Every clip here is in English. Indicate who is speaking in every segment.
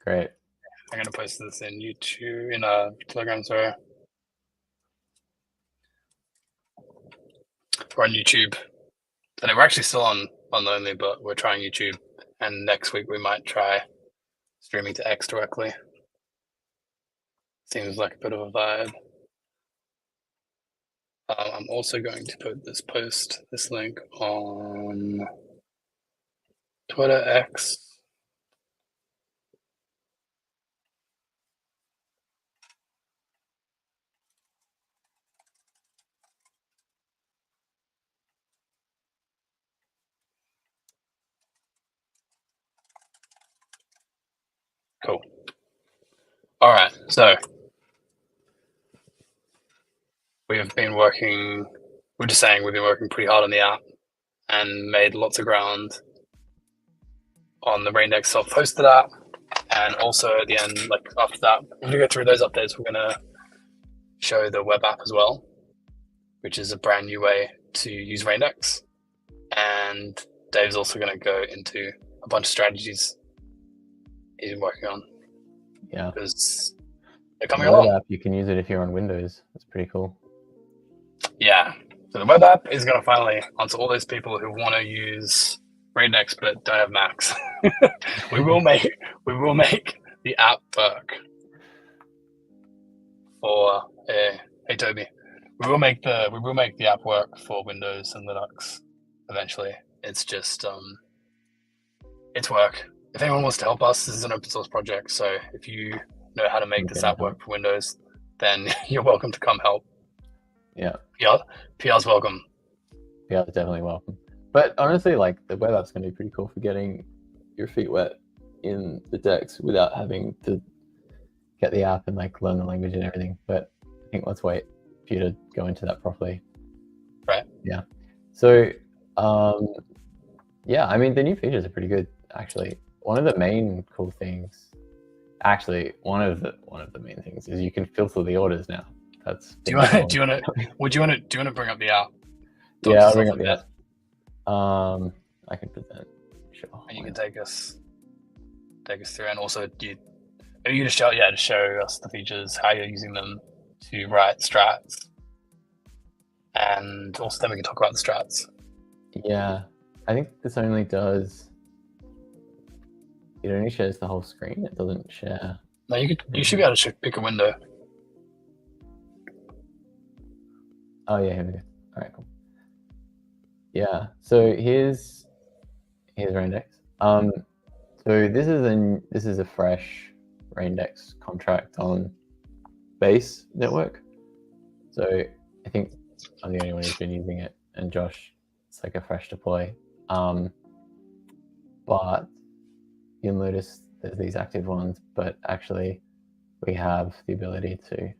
Speaker 1: Great.
Speaker 2: I'm going to post this in YouTube, in Telegram, sorry. We're on YouTube. And we're actually still on Lonely, but we're trying YouTube. And next week we might try streaming to X directly. Seems like a bit of a vibe. I'm also going to put this link on Twitter, X. Cool. All right, so we've been working pretty hard on the app and made lots of ground on the Raindex self-hosted app. And also at the end, like after that, we're going to go through those updates. We're going to show the web app as well, which is a brand new way to use Raindex. And Dave's also going to go into a bunch of strategies he's been working on.
Speaker 1: Yeah.
Speaker 2: Because they're coming
Speaker 1: the web
Speaker 2: along.
Speaker 1: app, you can use it if you're on Windows. That's pretty cool.
Speaker 2: Yeah. So the web app is going to finally answer all those people who want to use Raindex but don't have Macs. we will make the app work for hey Toby. We will make the app work for Windows and Linux eventually. It's just it's work. If anyone wants to help us, this is an open source project, so if you know how to make this app work for Windows, then you're welcome to come help.
Speaker 1: Yeah.
Speaker 2: PR's welcome.
Speaker 1: PR's definitely welcome. But honestly, like the web app's going to be pretty cool for getting your feet wet in the Dex without having to get the app and like learn the language and everything. But I think let's wait for you to go into that properly.
Speaker 2: Right.
Speaker 1: Yeah. So, yeah, I mean, the new features are pretty good, actually. One of the main cool things, actually, one of the main things is you can filter the orders now. That's
Speaker 2: do you want to bring up the app?
Speaker 1: Yeah, I'll bring up the app. I can present. Sure.
Speaker 2: And you can take us through, and also you just show us the features, how you're using them to write strats, and also then we can talk about the strats.
Speaker 1: Yeah, I think this only does. It only shares the whole screen. It doesn't share.
Speaker 2: No, you should be able to pick a window.
Speaker 1: Oh yeah, here we go. All right, cool. Yeah, so here's Raindex. So this is a fresh Raindex contract on Base network. So I think I'm the only one who's been using it, and Josh, it's like a fresh deploy. But you'll notice there's these active ones, but actually we have the ability to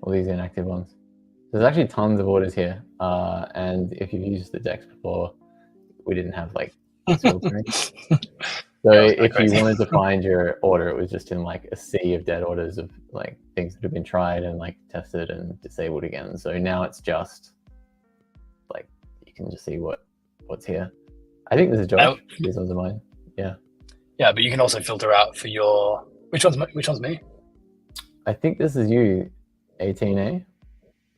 Speaker 1: all these inactive ones. There's actually tons of orders here, and if you've used the Dex before, we didn't have like this filtering. So if you wanted to find your order, it was just in like a sea of dead orders of like things that have been tried and like tested and disabled again. So now it's just like you can just see what's here. I think this is Josh. These ones are mine. Yeah.
Speaker 2: Yeah, but you can also filter out for your which one's me?
Speaker 1: I think this is you, 18A.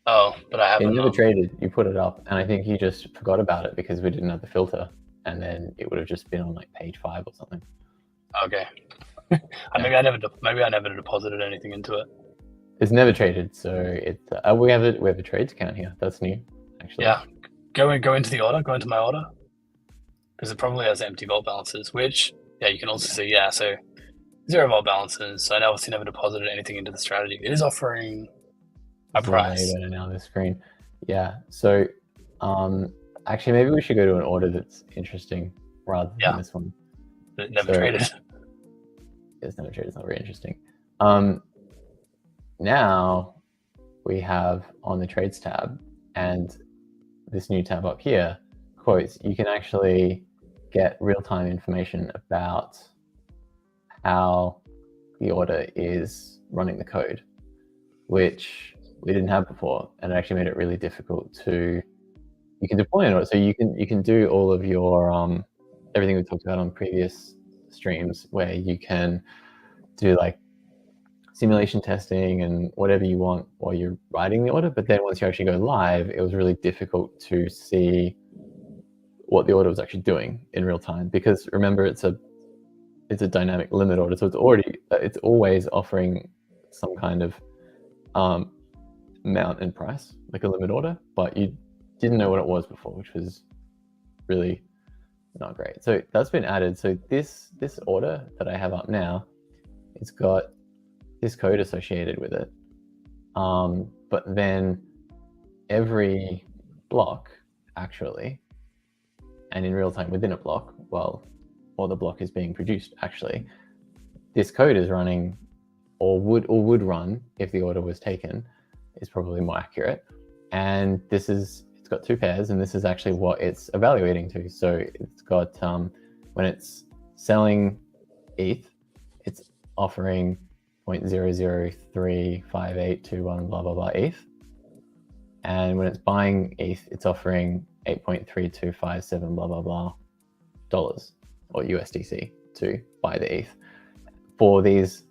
Speaker 2: Oh, but I haven't.
Speaker 1: It never traded. You put it up, and I think you just forgot about it because we didn't have the filter, and then it would have just been on like page 5 or something.
Speaker 2: Okay. Yeah. Maybe I never deposited anything into it.
Speaker 1: It's never traded, so it. We have a trades account here. That's new, actually.
Speaker 2: Yeah. Go into the order. Go into my order, because it probably has empty vault balances, which you can also see. Yeah, so 0 vault balances. So I obviously never deposited anything into the strategy. It is offering a price.
Speaker 1: Better now, this screen. Yeah. So, actually, maybe we should go to an order that's interesting rather than this one.
Speaker 2: Never traded.
Speaker 1: It's never traded. It's not very interesting. Now we have on the trades tab and this new tab up here, quotes. You can actually get real-time information about how the order is running the code, which we didn't have before, and it actually made it really difficult to. You can deploy an order, so you can do all of your everything we talked about on previous streams, where you can do like simulation testing and whatever you want while you're writing the order. But then once you actually go live, it was really difficult to see what the order was actually doing in real time, because remember, it's a dynamic limit order, so it's always offering some kind of amount and price, like a limit order, but you didn't know what it was before, which was really not great. So that's been added. So this order that I have up now, it's got this code associated with it, but then every block actually, and in real time within a block, while the block is being produced, actually, this code is running, or would run if the order was taken, is probably more accurate. And it's got two pairs, and this is actually what it's evaluating to. So it's got, when it's selling ETH, it's offering 0.0035821 blah blah blah ETH, and when it's buying ETH, it's offering 8.3257 blah blah blah dollars or USDC to buy the ETH for these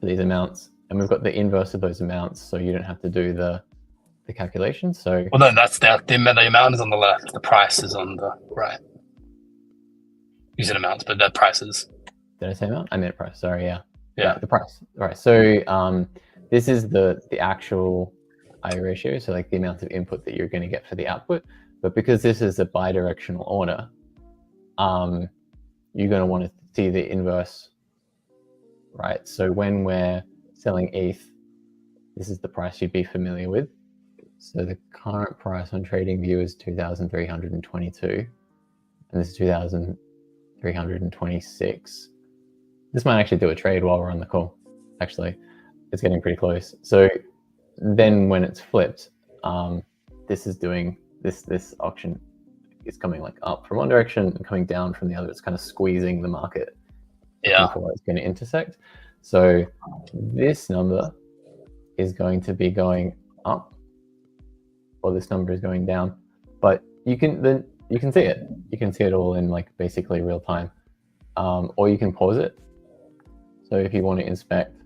Speaker 1: amounts. And we've got the inverse of those amounts, so you don't have to do the calculation. So
Speaker 2: well, no, that's the amount is on the left, the price is on the right. You said amounts, but the prices.
Speaker 1: Did I say amount? I meant price. Sorry, yeah.
Speaker 2: Yeah,
Speaker 1: the price. All right. So this is the actual IO ratio, so like the amount of input that you're going to get for the output. But because this is a bidirectional order, you're going to want to see the inverse, right? So when we're selling ETH, this is the price you'd be familiar with. So the current price on TradingView is 2,322, and this is 2,326. This might actually do a trade while we're on the call. Actually, it's getting pretty close. So then when it's flipped, this is doing this auction is coming like up from one direction and coming down from the other. It's kind of squeezing the market before it's going to intersect. So this number is going to be going up, or this number is going down, but you can see it. You can see it all in like basically real time, or you can pause it. So if you want to inspect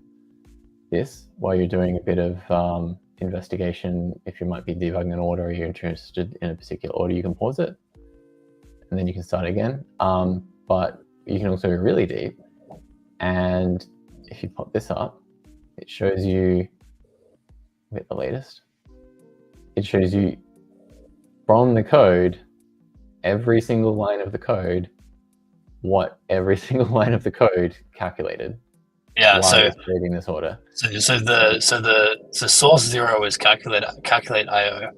Speaker 1: this while you're doing a bit of investigation, if you might be debugging an order or you're interested in a particular order, you can pause it and then you can start again. But you can also go really deep, and if you pop this up, it shows you the latest. It shows you from the code, every single line of the code, what every single line of the code calculated.
Speaker 2: Yeah, so
Speaker 1: creating this order.
Speaker 2: So the source 0 is calculate IO,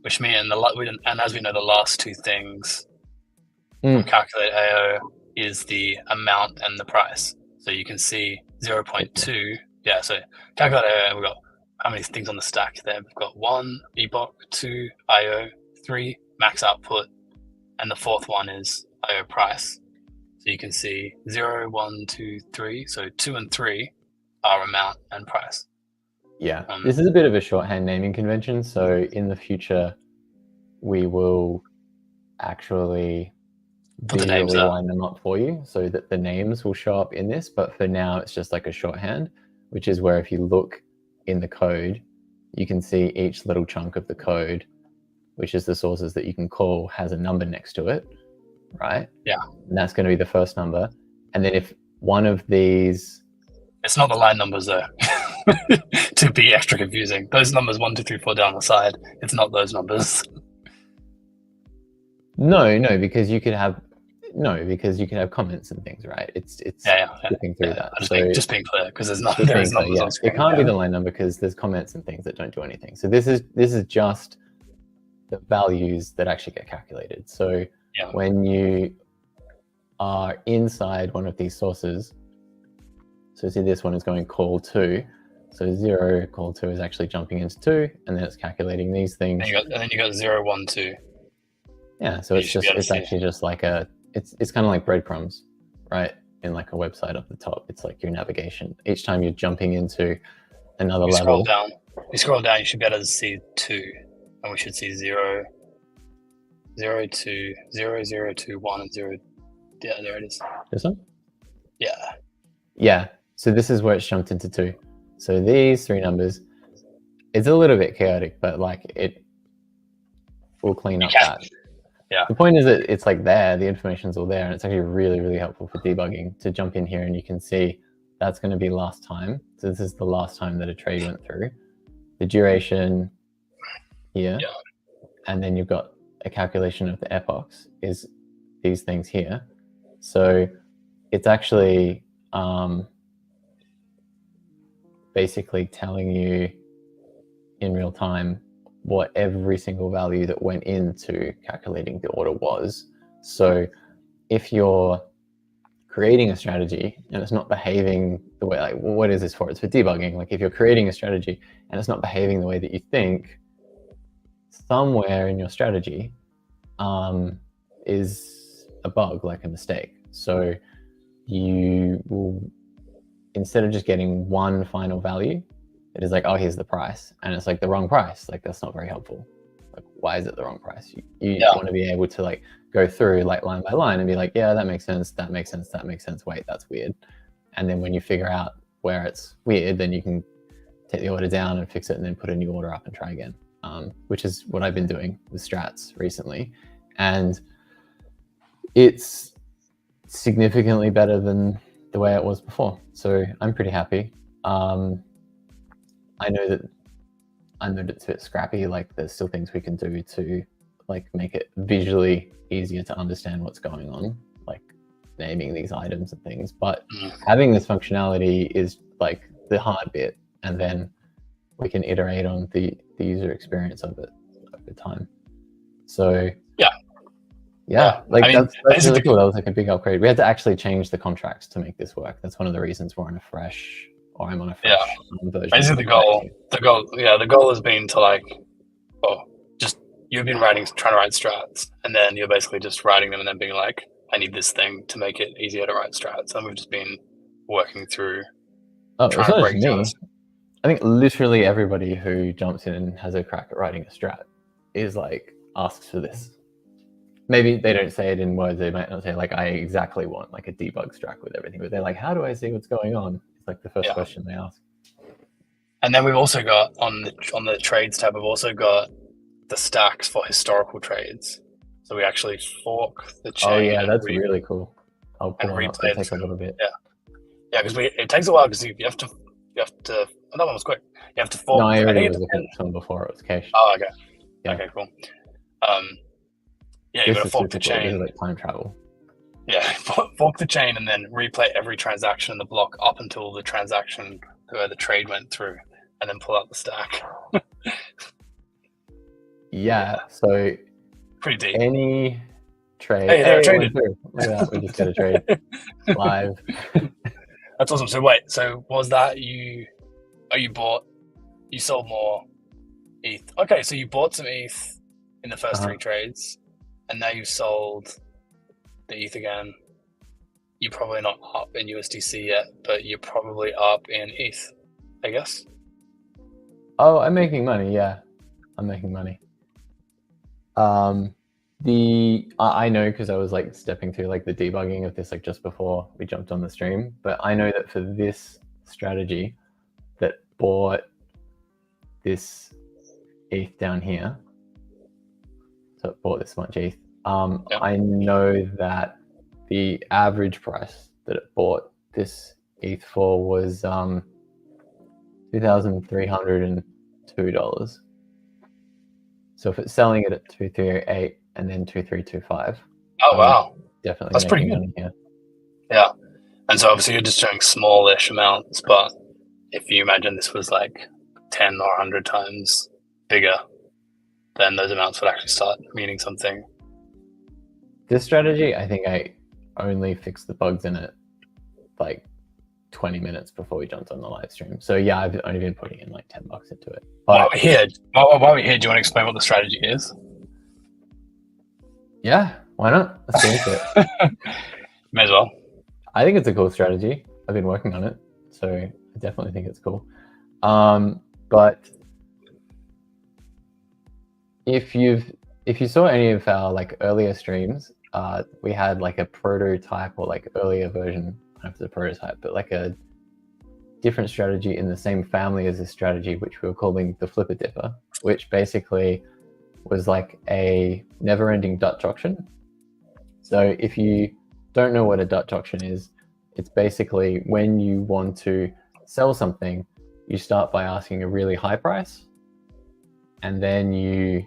Speaker 2: which means and as we know, the last two things from calculate IO is the amount and the price. So you can see 0.2. Yeah, so calculate IO, we've got how many things on the stack there? We've got 1 epoch, 2 IO, 3 max output, and the fourth one is IO price. So you can see 0, 1, 2, 3. So 2 and 3 are amount and price.
Speaker 1: Yeah, this is a bit of a shorthand naming convention. So in the future, we will actually visually line them up for you so that the names will show up in this. But for now, it's just like a shorthand, which is where if you look in the code, you can see each little chunk of the code, which is the sources that you can call, has a number next to it. Right?
Speaker 2: Yeah.
Speaker 1: And that's going to be the first number. And then if one of these...
Speaker 2: It's not the line numbers though, to be extra confusing. Those numbers 1, 2, 3, 4 down the side, it's not those numbers. No,
Speaker 1: because you could have comments and things, right? It's skipping through that.
Speaker 2: Just being clear, because there is numbers on screen.
Speaker 1: It can't be the line number because there's comments and things that don't do anything. So this is just the values that actually get calculated. So when you are inside one of these sources, so see this one is going call 2, so 0 call 2 is actually jumping into 2, and then it's calculating these things.
Speaker 2: And then you got 0, 1, 2.
Speaker 1: Yeah, so it's actually just like it's kind of like breadcrumbs, right? In like a website up the top, it's like your navigation. Each time you're jumping into another level.
Speaker 2: You scroll down, you should be able to see 2, and we should see 0. 0, 2, 0, 0, 2, 1, and 0. Yeah, there it is.
Speaker 1: This one?
Speaker 2: Yeah.
Speaker 1: Yeah. So this is where it's jumped into 2. So these 3 numbers, it's a little bit chaotic, but like it will clean up that.
Speaker 2: Yeah.
Speaker 1: The point is that it's like there, the information's all there, and it's actually really, really helpful for debugging to jump in here and you can see that's going to be last time. So this is the last time that a trade went through. The duration here, and then you've got a calculation of the epochs is these things here. So it's actually basically telling you in real time what every single value that went into calculating the order was. So if you're creating a strategy and it's not behaving the way, like, what is this for? It's for debugging. Like if you're creating a strategy and it's not behaving the way that you think, somewhere in your strategy is a bug, like a mistake. So you will, instead of just getting one final value, it is like, oh, here's the price, and it's like the wrong price. Like that's not very helpful. Like why is it the wrong price? You want to be able to like go through like line by line and be like, yeah, that makes sense, that makes sense, that makes sense. Wait, that's weird. And then when you figure out where it's weird, then you can take the order down and fix it and then put a new order up and try again, which is what I've been doing with strats recently. And it's significantly better than the way it was before. So I'm pretty happy. I know that it's a bit scrappy, like there's still things we can do to like make it visually easier to understand what's going on, like naming these items and things, but having this functionality is like the hard bit, and then we can iterate on the user experience of it over time. So like I mean, that's really cool. That was like a big upgrade. We had to actually change the contracts to make this work. That's one of the reasons we're on a fresh, or I'm on a fresh version.
Speaker 2: Basically the goal has been to like, just you've been trying to write strats, and then you're basically just writing them and then being like, I need this thing to make it easier to write strats. And we've just been working through
Speaker 1: trying to break down. I think literally everybody who jumps in and has a crack at writing a strat is like asks for this. Maybe they don't say it in words. They might not say like, I exactly want like a debug strat with everything, but they're like, how do I see what's going on? It's like the first question they ask. And
Speaker 2: then we've also got on the trades tab, we've also got the stacks for historical trades. So we actually fork the chain.
Speaker 1: Oh yeah, that's really cool. I'll pull it up. It'll take a little bit.
Speaker 2: Yeah, because it takes a while because you have to. Oh, that one was quick. You have to fork.
Speaker 1: No, I already was looking at some before it was cached.
Speaker 2: Oh, okay. Yeah. Okay, cool. Yeah, you got to fork the chain.
Speaker 1: This is like time travel.
Speaker 2: Yeah, fork the chain and then replay every transaction in the block up until the transaction where the trade went through, and then pull out the stack.
Speaker 1: So
Speaker 2: pretty deep.
Speaker 1: Any trade.
Speaker 2: Hey, traded.
Speaker 1: Look at that, we just got a trade live.
Speaker 2: That's awesome. So wait, so was that you sold more ETH? Okay, so you bought some ETH in the first 3 trades, and now you've sold the ETH again. You're probably not up in USDC yet, but you're probably up in ETH, I guess.
Speaker 1: Oh, I'm making money. Yeah, I'm making money. I know because I was like stepping through like the debugging of this like just before we jumped on the stream, but I know that for this strategy that bought this ETH down here, so it bought this much ETH, I know that the average price that it bought this ETH for was $2,302. So if it's selling it at 2,308 and then 2,325.
Speaker 2: Oh wow,
Speaker 1: definitely
Speaker 2: that's pretty good.
Speaker 1: Here.
Speaker 2: Yeah, and so obviously you're just doing smallish amounts, but if you imagine this was like 10 or 100 times bigger, then those amounts would actually start meaning something.
Speaker 1: This strategy, I think I only fixed the bugs in it like 20 minutes before we jumped on the live stream. So yeah, I've only been putting in like $10 into it. But
Speaker 2: while we're here, do you want to explain what the strategy is?
Speaker 1: Yeah, why not? Let's get into it.
Speaker 2: May as well.
Speaker 1: I think it's a cool strategy. I've been working on it, so I definitely think it's cool. But if you've if you saw any of our like earlier streams, we had like a prototype or like earlier version, I don't know if it's a prototype, but like a different strategy in the same family as this strategy, which we were calling the flipper dipper, which basically was like a never-ending Dutch auction. So if you don't know what a Dutch auction is, it's basically when you want to sell something, you start by asking a really high price, and then you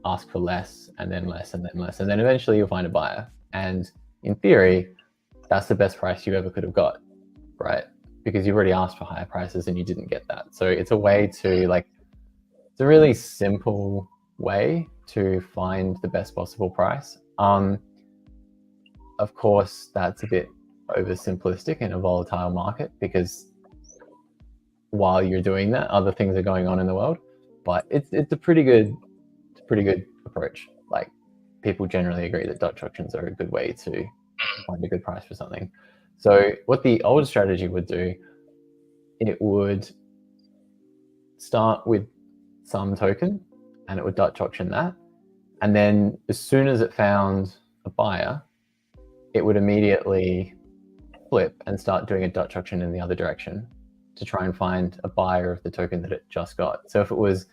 Speaker 1: ask for less, and then less, and then less, and then eventually you'll find a buyer. And in theory, that's the best price you ever could have got, right? Because you've already asked for higher prices and you didn't get that. So it's a way to like, it's a really simple way to find the best possible price. Of course, that's a bit oversimplistic in a volatile market, because while you're doing that, other things are going on in the world. But it's a pretty good approach. Like, people generally agree that Dutch auctions are a good way to find a good price for something. So what the old strategy would do, it would start with some token and it would Dutch auction that. And then as soon as it found a buyer, it would immediately flip and start doing a Dutch auction in the other direction to try and find a buyer of the token that it just got. So if it was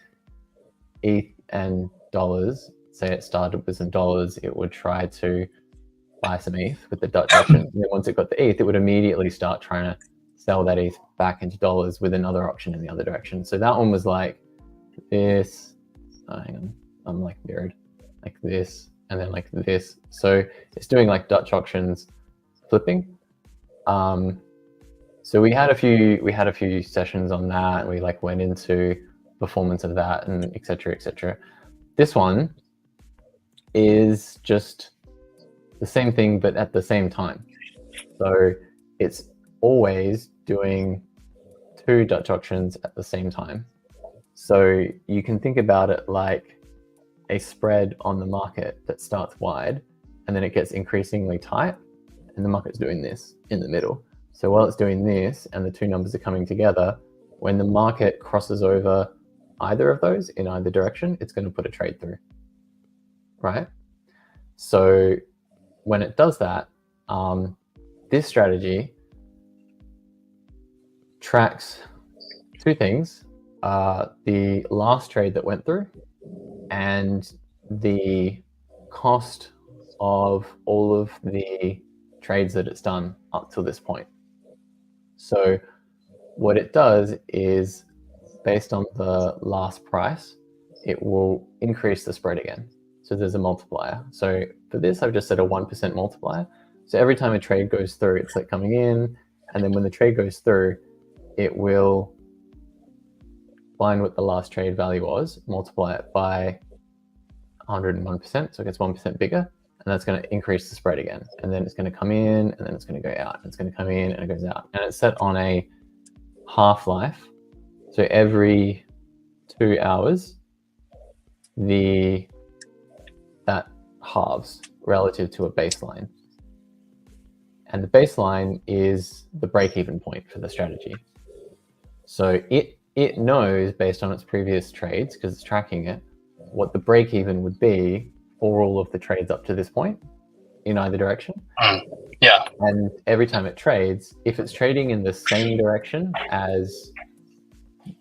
Speaker 1: ETH and dollars, say it started with some dollars, it would try to buy some ETH with the Dutch auction. And then once it got the ETH, it would immediately start trying to sell that ETH back into dollars with another auction in the other direction. So that one was like this, hang on, I'm like mirrored, like this, and then like this. So it's doing like Dutch auctions flipping. So we had a few sessions on that. We like went into performance of that and et cetera, et cetera. This one is just the same thing, but at the same time. So it's always doing 2 Dutch auctions at the same time. So you can think about it like a spread on the market that starts wide and then it gets increasingly tight, and the market's doing this in the middle. So while it's doing this and the 2 numbers are coming together, when the market crosses over either of those in either direction, it's going to put a trade through, right? So when it does that, this strategy tracks 2 things: the last trade that went through and the cost of all of the trades that it's done up till this point. So what it does is, based on the last price, it will increase the spread again. So there's a multiplier. So for this, I've just set a 1% multiplier. So every time a trade goes through, it's like coming in, and then when the trade goes through, it will find what the last trade value was, multiply it by 101%, so it gets 1% bigger, and that's going to increase the spread again. And then it's going to come in, and then it's going to go out, and it's going to come in, and it goes out. And it's set on a half-life. So every 2 hours, that halves relative to a baseline. And the baseline is the break-even point for the strategy. So it knows, based on its previous trades, because it's tracking it, what the break-even would be for all of the trades up to this point in either direction.
Speaker 2: Yeah.
Speaker 1: And every time it trades, if it's trading in the same direction as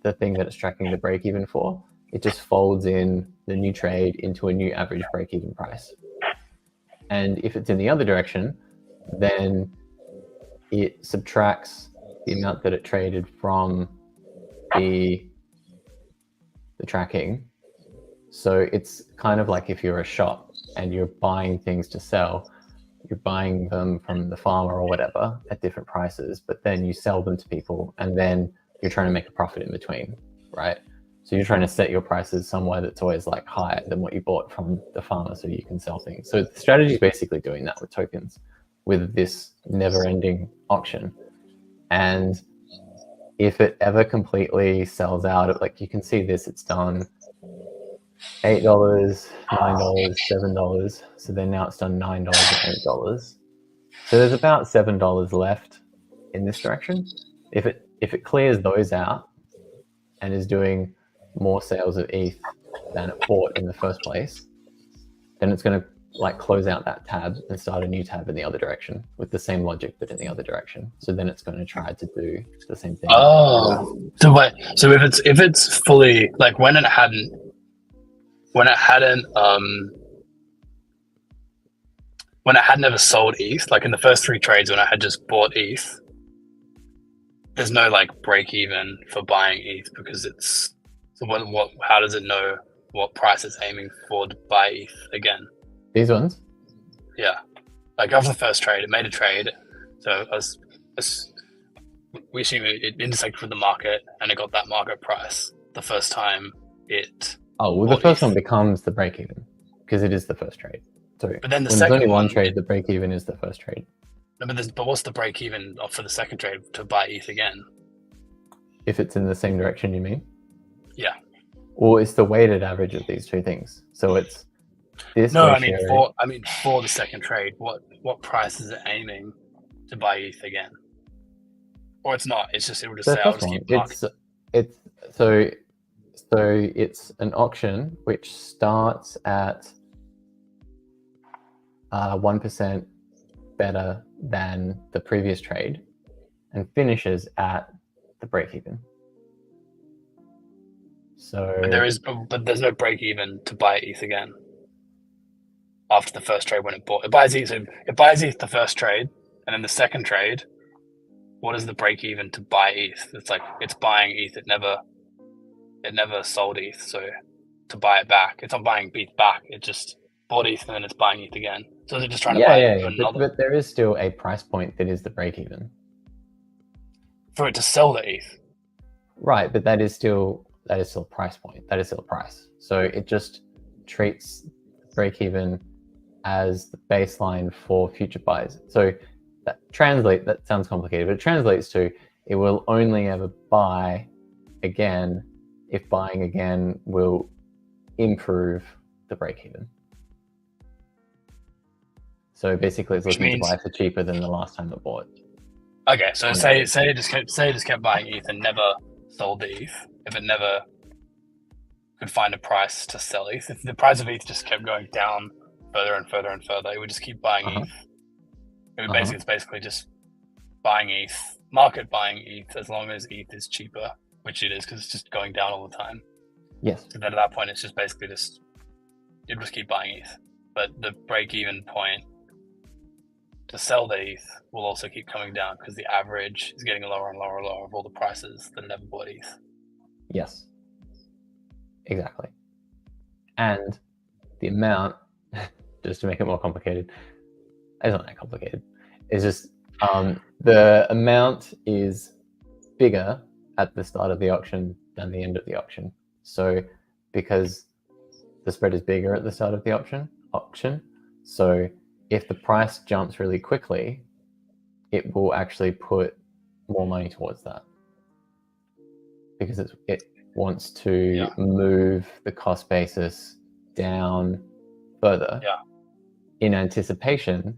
Speaker 1: the thing that it's tracking the break-even for, it just folds in the new trade into a new average break-even price. And if it's in the other direction, then it subtracts the amount that it traded from the tracking. So it's kind of like if you're a shop and you're buying things to sell, you're buying them from the farmer or whatever at different prices, but then you sell them to people and then you're trying to make a profit in between, right? So you're trying to set your prices somewhere that's always like higher than what you bought from the farmer so you can sell things. So the strategy is basically doing that with tokens, with this never-ending auction. And if it ever completely sells out, like you can see this, it's done $8, $9, $7. So then now it's done $9 and $8. So there's about $7 left in this direction. If it clears those out and is doing more sales of ETH than it bought in the first place, then it's going to like close out that tab and start a new tab in the other direction with the same logic, but in the other direction. So then it's going to try to do the same thing.
Speaker 2: Oh, so wait, so if it's fully like when it hadn't ever sold ETH, like in the first 3 trades when I had just bought ETH, there's no like break even for buying ETH because it's so what how does it know what price it's aiming for to buy ETH again?
Speaker 1: These ones?
Speaker 2: Yeah. Like after the first trade, it made a trade. So we assume it intersected with the market and it got that market price the first time it.
Speaker 1: Oh, well, the first one becomes the break even because it is the first trade. So
Speaker 2: but then the
Speaker 1: when
Speaker 2: second
Speaker 1: there's only one trade, the break even is the first trade.
Speaker 2: No, but what's the break even for the second trade to buy ETH again?
Speaker 1: If it's in the same direction, you mean?
Speaker 2: Yeah.
Speaker 1: Or it's the weighted average of these two things. So it's this.
Speaker 2: No,
Speaker 1: ratio.
Speaker 2: I mean for the second trade, what price is it aiming to buy ETH again? Or it's not. It's just it will just say I'll just keep market.
Speaker 1: So it's an auction which starts at 1% better than the previous trade and finishes at the break even. So
Speaker 2: but there's no break even to buy ETH again after the first trade when it bought. It buys ETH the first trade, and then the second trade, what is the break even to buy ETH? It's like it's buying ETH. It never sold ETH, so to buy it back, it's not buying ETH back. It just bought ETH and then it's buying ETH again. So they're just trying to buy another.
Speaker 1: But there is still a price point that is the break even
Speaker 2: for it to sell the ETH.
Speaker 1: Right, but that is still a price point. That is still a price. So it just treats break even as the baseline for future buys. So that sounds complicated, but it translates to it will only ever buy again if buying again will improve the break even. So basically it's looking to buy for cheaper than the last time it bought.
Speaker 2: Okay, so say it just kept buying ETH and never sold the ETH. If it never could find a price to sell ETH, if the price of ETH just kept going down further and further and further, it would just keep buying ETH. It's basically just buying ETH, market buying ETH as long as ETH is cheaper, which it is because it's just going down all the time.
Speaker 1: Yes.
Speaker 2: So then at that point, it's just basically it just keep buying ETH. But the break-even point to sell the ETH will also keep coming down because the average is getting lower and lower and lower of all the prices that never bought ETH.
Speaker 1: Yes, exactly. And the amount, just to make it more complicated, it's not that complicated. It's just the amount is bigger at the start of the auction than the end of the auction. So because the spread is bigger at the start of the auction, so if the price jumps really quickly, it will actually put more money towards that because it wants to move the cost basis down further in anticipation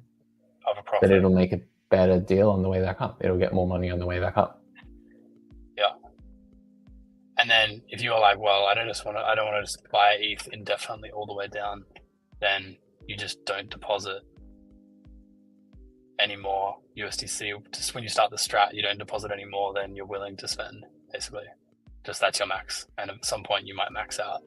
Speaker 2: of a profit.
Speaker 1: That it'll make a better deal on the way back up. It'll get more money on the way back up.
Speaker 2: Yeah. And then if you're like, well, I don't want to just buy ETH indefinitely all the way down, then you just don't deposit any more USDC. Just when you start the strat, you don't deposit any more than you're willing to spend, basically. Just that's your max. And at some point you might max out.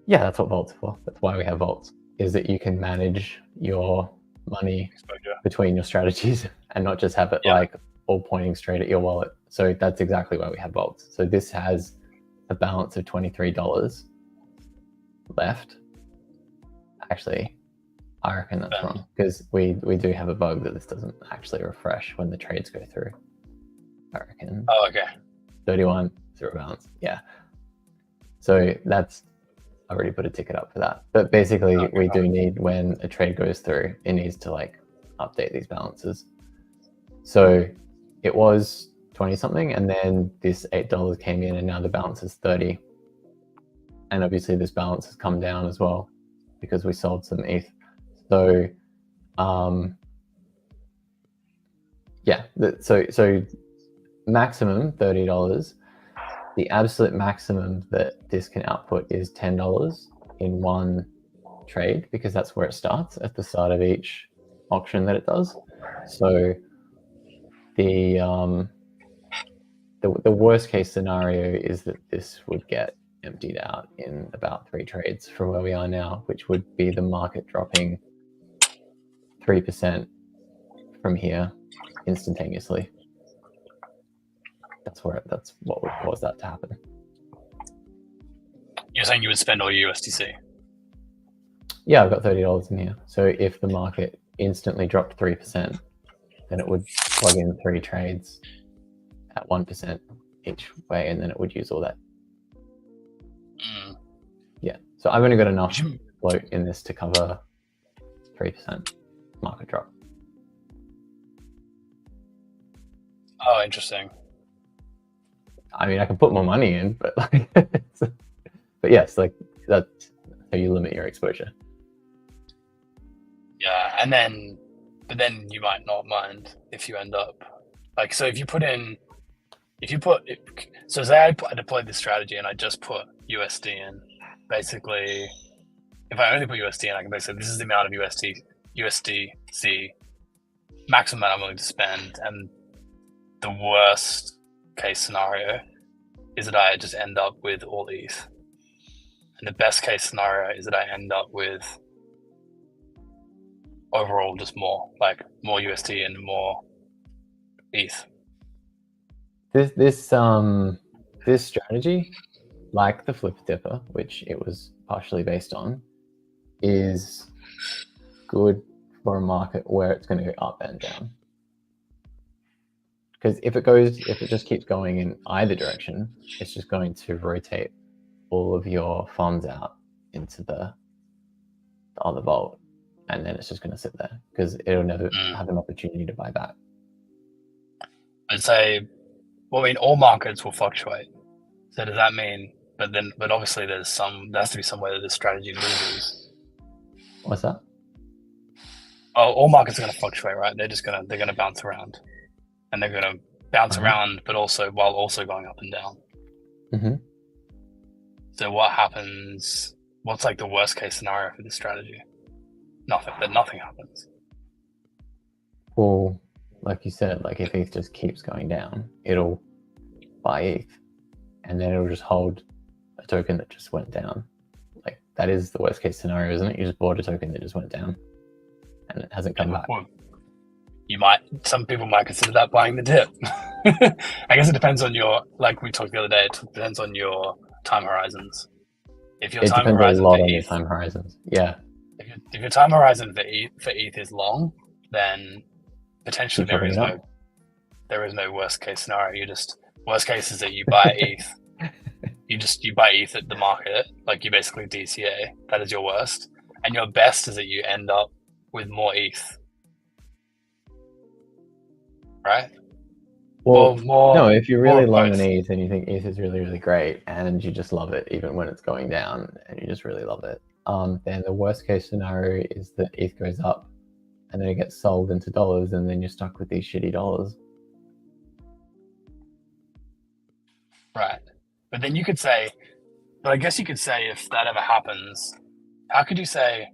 Speaker 1: Yeah, that's what Vault's for. That's why we have Vaults, is that you can manage your money exposure between your strategies and not just have it like all pointing straight at your wallet. So that's exactly why we have Vaults. So this has a balance of $23 left. Actually, I reckon that's wrong because we do have a bug that this doesn't actually refresh when the trades go through. I reckon.
Speaker 2: Oh, okay.
Speaker 1: 31, 0 balance. Yeah. So that's, I already put a ticket up for that. But basically we do need, when a trade goes through, it needs to like update these balances. So it was 20 something and then this $8 came in and now the balance is 30. And obviously this balance has come down as well because we sold some ETH. So so maximum $30. The absolute maximum that this can output is $10. in one trade because that's where it starts at the start of each auction that it does. So the worst case scenario is that this would get emptied out in about 3 trades from where we are now, which would be the market dropping 3% from here instantaneously. That's what would cause that to happen.
Speaker 2: You're saying you would spend all your USDC?
Speaker 1: Yeah, I've got $30 in here. So if the market instantly dropped 3%, then it would plug in 3 trades at 1% each way, and then it would use all that. Yeah, so I've only got enough float in this to cover 3% market drop.
Speaker 2: Oh, interesting.
Speaker 1: I mean, I can put more money in, but like, but yes, like that's how you limit your exposure.
Speaker 2: Yeah, but then you might not mind if you end up like, so if you put, so say I deployed this strategy and I just put USD in, basically, if I only put USD in, I can basically, this is the amount of USDC maximum amount I'm willing to spend, and the worst case scenario is that I just end up with all ETH. And the best case scenario is that I end up with overall just more USD and more ETH.
Speaker 1: This strategy, like the flip dipper, which it was partially based on, is good for a market where it's going to go up and down. Because if it just keeps going in either direction, it's just going to rotate all of your funds out into the other vault, and then it's just going to sit there because it'll never have an opportunity to buy back.
Speaker 2: I'd say, well, I mean, all markets will fluctuate. So does that mean? But obviously, there has to be some way that this strategy loses.
Speaker 1: What's that?
Speaker 2: Oh, all markets are going to fluctuate, right? They're going to bounce around, and they're going to bounce around, but also while also going up and down.
Speaker 1: Mm-hmm.
Speaker 2: So what happens? What's like the worst case scenario for this strategy? Nothing. That nothing happens.
Speaker 1: Well, like you said, like if ETH just keeps going down, it'll buy ETH, and then it'll just hold a token that just went down. Like that is the worst case scenario, isn't it? You just bought a token that just went down, and it hasn't come back.
Speaker 2: Well, some people might consider that buying the dip. I guess it depends on your, like we talked the other day, it depends on your time horizons. If your time horizon
Speaker 1: a lot on your time horizons. Yeah.
Speaker 2: If your time horizon for ETH is long, then potentially there is no worst case scenario. Worst case is that you buy ETH. you buy ETH at the market, like you basically DCA. That is your worst. And your best is that you end up with more ETH. Right?
Speaker 1: Well, no, if you're really long on ETH and you think ETH is really, really great and you just love it even when it's going down and you just really love it, then the worst case scenario is that ETH goes up and then it gets sold into dollars and then you're stuck with these shitty dollars.
Speaker 2: Right. But then you could say, but I guess you could say if that ever happens, how could you say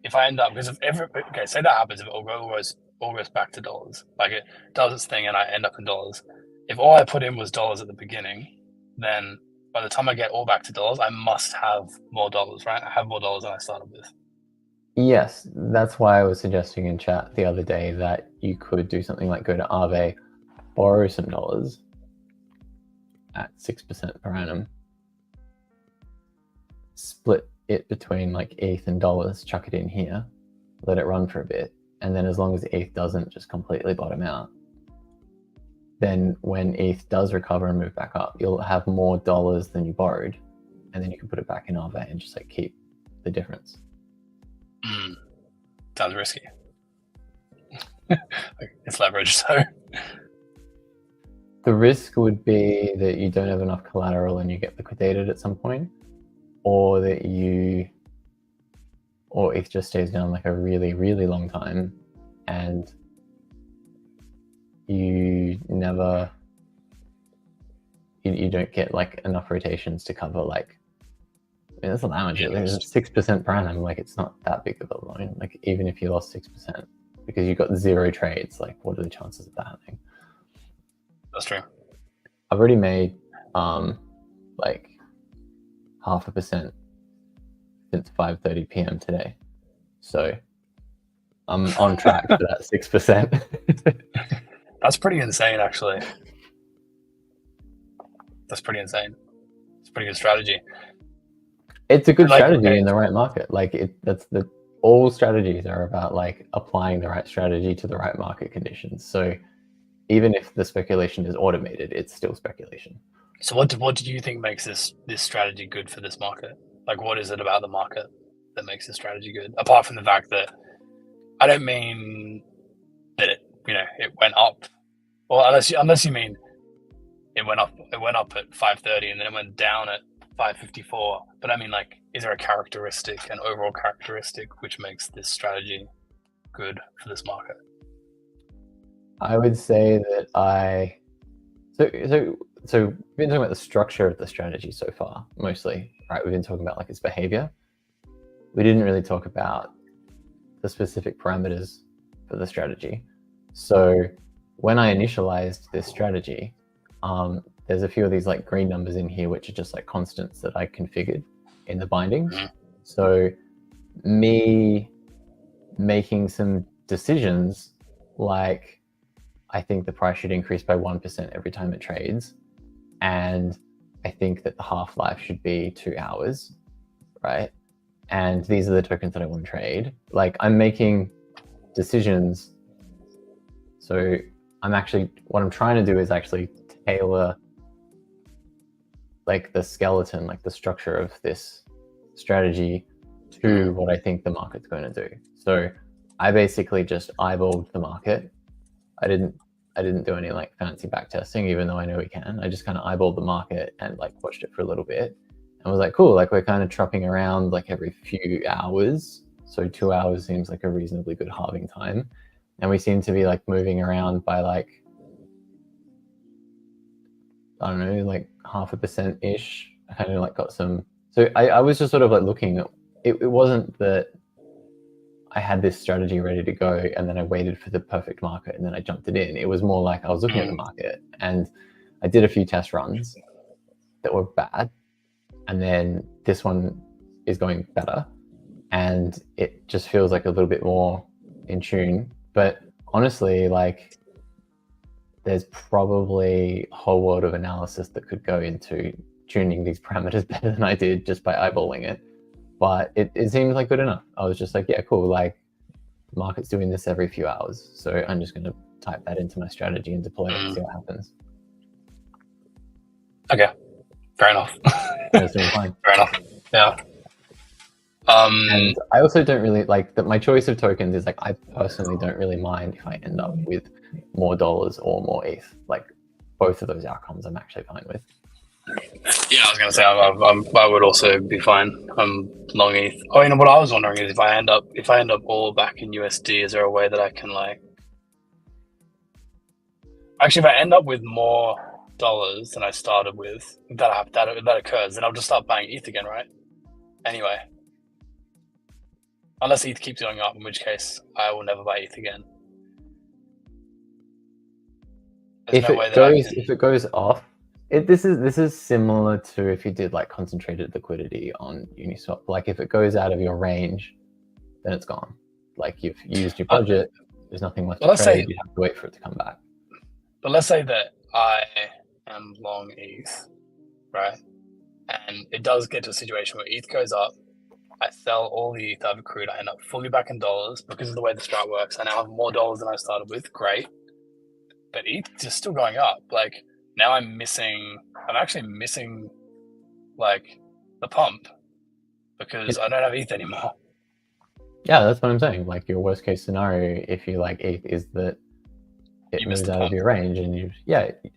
Speaker 2: if I end up, because say that happens, if it all goes back to dollars, like it does its thing and I end up in dollars. If all I put in was dollars at the beginning, then by the time I get all back to dollars, I must have more dollars, right? I have more dollars than I started with.
Speaker 1: Yes, that's why I was suggesting in chat the other day that you could do something like go to Aave, borrow some dollars at 6% per annum, split it between like ETH and dollars, chuck it in here, let it run for a bit, and then as long as ETH doesn't just completely bottom out, then when ETH does recover and move back up, you'll have more dollars than you borrowed, and then you can put it back in Aave and just like keep the difference.
Speaker 2: Sounds risky. It's leverage, so.
Speaker 1: The risk would be that you don't have enough collateral and you get liquidated at some point, or that ETH just stays down like a really, really long time and you don't get like enough rotations to cover like mean, that's not that much.
Speaker 2: Yeah,
Speaker 1: Like, 6% per annum. Like, it's not that big of a loan. Like, even if you lost 6% because you got 0 trades, like, what are the chances of that happening?
Speaker 2: That's true.
Speaker 1: I've already made like 0.5% since 5:30 p.m. today, so I'm on track for that 6%.
Speaker 2: That's pretty insane, actually. That's pretty insane. It's a pretty good strategy.
Speaker 1: It's a good
Speaker 2: Like,
Speaker 1: strategy
Speaker 2: okay.
Speaker 1: in the right market. Like all strategies are about like applying the right strategy to the right market conditions. So even if the speculation is automated, it's still speculation.
Speaker 2: So what do you think makes this strategy good for this market? Like, what is it about the market that makes this strategy good? Apart from the fact that I don't mean that it went up. Well, unless you mean it went up at 5:30 and then it went down at 5:54. But I mean, like, is there an overall characteristic which makes this strategy good for this market?
Speaker 1: I would say that so we've been talking about the structure of the strategy so far, mostly, right? We've been talking about like its behavior. We didn't really talk about the specific parameters for the strategy. So when I initialized this strategy, there's a few of these like green numbers in here, which are just like constants that I configured in the bindings.
Speaker 2: Mm-hmm.
Speaker 1: So me making some decisions like, I think the price should increase by 1% every time it trades. And I think that the half-life should be 2 hours, right? And these are the tokens that I want to trade. Like, I'm making decisions. So what I'm trying to do is actually tailor like the skeleton, like the structure of this strategy to what I think the market's going to do. So I basically just eyeballed the market. I didn't do any like fancy back testing, even though I know we can. I just kind of eyeballed the market and like watched it for a little bit and was like, cool, like we're kind of chopping around like every few hours. So 2 hours seems like a reasonably good halving time. And we seem to be like moving around by like, I don't know, like 0.5%-ish. I kind of like got some. So I was just sort of like looking at it wasn't that I had this strategy ready to go and then I waited for the perfect market and then I jumped it in. It was more like I was looking at the market and I did a few test runs that were bad. And then this one is going better. And it just feels like a little bit more in tune. But honestly, like there's probably a whole world of analysis that could go into tuning these parameters better than I did just by eyeballing it. But it seemed like good enough. I was just like, yeah, cool. Like the market's doing this every few hours. So I'm just going to type that into my strategy and deploy it and see what happens.
Speaker 2: Okay. Fair enough.
Speaker 1: That's doing fine.
Speaker 2: Fair enough. Yeah.
Speaker 1: And I also don't really like that. My choice of tokens is like, I personally don't really mind if I end up with more dollars or more ETH. Like both of those outcomes I'm actually fine with.
Speaker 2: Yeah, I was gonna say I would also be fine. I'm long ETH. Oh, you know what I was wondering is if I end up all back in USD, is there a way that I can like? Actually, if I end up with more dollars than I started with, if that occurs, then I'll just start buying ETH again, right? Anyway, unless ETH keeps going up, in which case I will never buy ETH again.
Speaker 1: If it goes off. This is similar to if you did like concentrated liquidity on Uniswap. Like if it goes out of your range, then it's gone. Like you've used your budget, there's nothing left to trade. You have to wait for it to come back.
Speaker 2: But let's say that I am long ETH, right? And it does get to a situation where ETH goes up. I sell all the ETH I've accrued. I end up fully back in dollars because of the way the strat works. I now have more dollars than I started with. Great. But ETH is still going up. Like now I'm actually missing like the pump because I don't have ETH anymore.
Speaker 1: Yeah, that's what I'm saying. Like your worst case scenario, if you like ETH, is that it moves out of your range and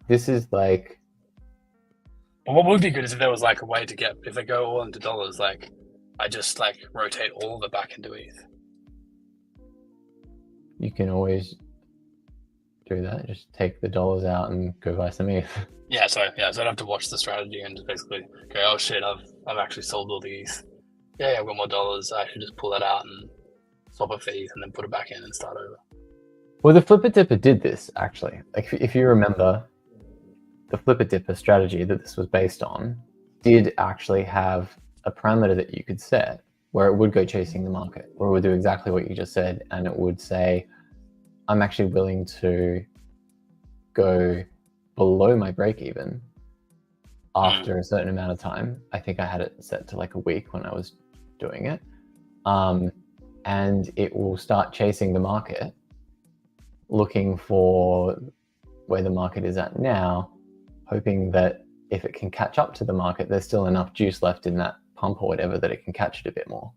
Speaker 1: this is like.
Speaker 2: Well, what would be good is if there was like a way to if they go all into dollars, like I just like rotate all of it back into ETH.
Speaker 1: You can always do that? Just take the dollars out and go buy some ETH.
Speaker 2: Yeah, so I'd have to watch the strategy and just basically go, oh shit, I've actually sold all the ETH. Yeah, I've got more dollars. I should just pull that out and swap it for ETH and then put it back in and start over.
Speaker 1: Well, the Flipper Dipper did this actually. Like if you remember, the Flipper Dipper strategy that this was based on did actually have a parameter that you could set where it would go chasing the market, or it would do exactly what you just said, and it would say, I'm actually willing to go below my break even after a certain amount of time. I think I had it set to like a week when I was doing it. And it will start chasing the market, looking for where the market is at now, hoping that if it can catch up to the market, there's still enough juice left in that pump or whatever that it can catch it a bit more.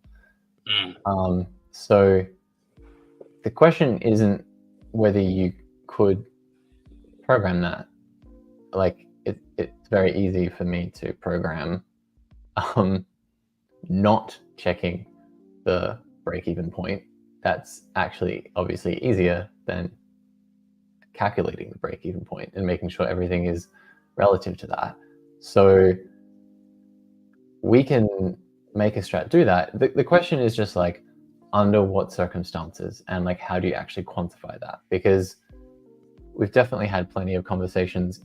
Speaker 1: So the question isn't whether you could program that. Like it's very easy for me to program not checking the break-even point. That's actually obviously easier than calculating the break-even point and making sure everything is relative to that. So we can make a strat do that. The question is just like, under what circumstances, and like how do you actually quantify that? Because we've definitely had plenty of conversations,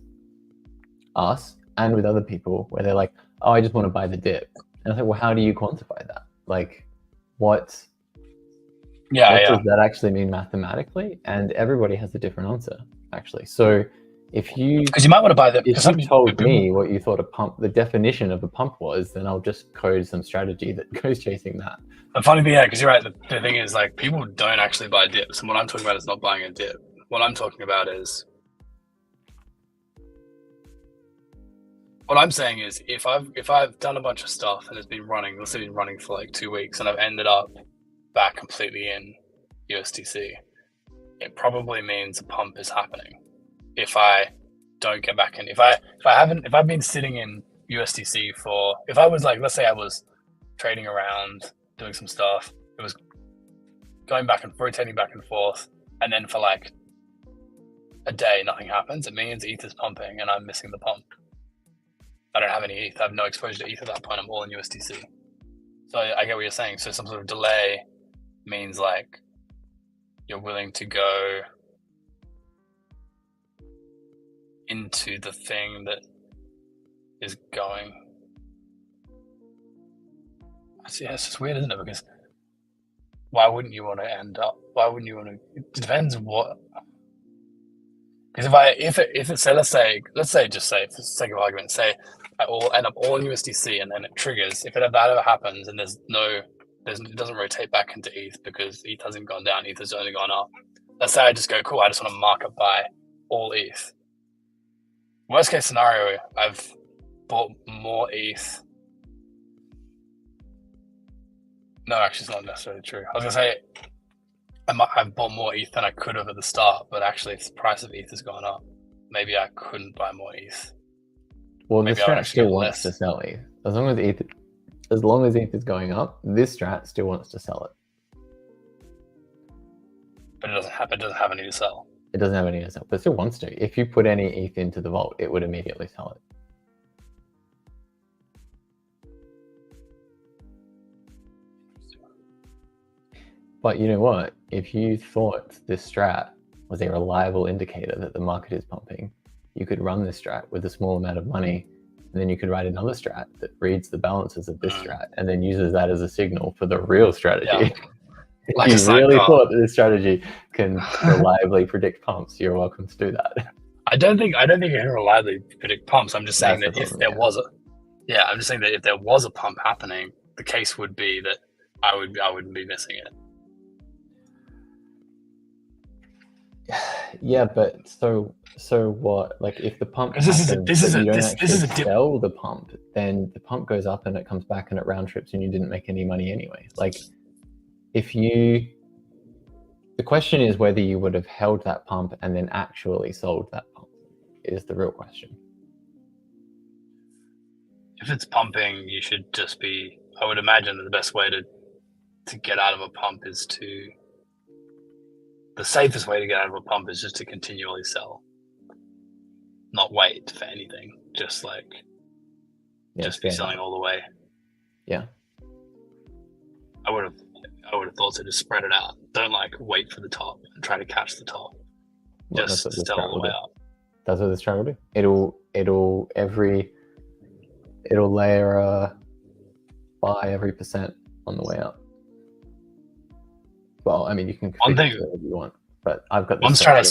Speaker 1: us and with other people, where they're like, oh, I just want to buy the dip. And I was like, well, how do you quantify that? Like what does that actually mean mathematically? And everybody has a different answer actually. So if you,
Speaker 2: because you might want to buy the,
Speaker 1: if you told me what you thought a pump, the definition of a pump was, then I'll just code some strategy that goes chasing that.
Speaker 2: The funny thing, because you're right. The thing is, like, people don't actually buy dips, and what I'm talking about is not buying a dip. What I'm talking about is, what I'm saying is, if I've done a bunch of stuff and it's been running, let's say it's been running for like 2 weeks, and I've ended up back completely in USDC, it probably means a pump is happening. If I don't get back in, if I've been sitting in USDC for, if I was like, let's say I was trading around, doing some stuff, it was going back and rotating back and forth, and then for like a day nothing happens, it means ETH is pumping and I'm missing the pump. I don't have any ETH, I have no exposure to ETH at that point, I'm all in USDC. So I get what you're saying. So some sort of delay means like you're willing to go into the thing that is going. Yeah, it's just weird, isn't it? Because why wouldn't you want to end up? Why wouldn't you want to? It depends what. Because if it say let's say just say for the sake of argument, say I all end up all in USDC and then it triggers. If that ever happens and it doesn't rotate back into ETH because ETH hasn't gone down, ETH has only gone up. Let's say I just go, cool, I just want to market buy all ETH. Worst case scenario, I've bought more ETH. No, actually, it's not necessarily true. I was going to say I've bought more ETH than I could have at the start, but actually if the price of ETH has gone up, maybe I couldn't buy more ETH.
Speaker 1: Well, maybe the strat still wants to sell ETH. As long as ETH is going up, this strat still wants to sell it.
Speaker 2: But it doesn't have any to sell.
Speaker 1: It doesn't have any to sell, but it still wants to. If you put any ETH into the vault, it would immediately sell it. But you know what? If you thought this strat was a reliable indicator that the market is pumping, you could run this strat with a small amount of money, and then you could write another strat that reads the balances of this strat and then uses that as a signal for the real strategy. Yeah. If you really thought that this strategy can reliably predict pumps, you're welcome to do that.
Speaker 2: I don't think it can reliably predict pumps. I'm just saying that if there was a pump happening, the case would be that I wouldn't be missing it.
Speaker 1: Yeah, but so what? Like if the pump happens, you don't actually sell the pump, then the pump goes up and it comes back and it round trips and you didn't make any money anyway. Like the question is whether you would have held that pump and then actually sold that pump is the real question.
Speaker 2: If it's pumping, you should just be, I would imagine that the best way to get out of a pump is to the safest way to get out of a pump is just to continually sell, not wait for anything. Just like just be selling all the way.
Speaker 1: Yeah.
Speaker 2: I would have thought to just spread it out. Don't like wait for the top and try to catch the top.
Speaker 1: Well,
Speaker 2: just sell all the way up.
Speaker 1: That's what this chart will do. It'll layer buy every percent on the way up. Well, I mean, you can configure whatever you want, but I've got this
Speaker 2: one strat I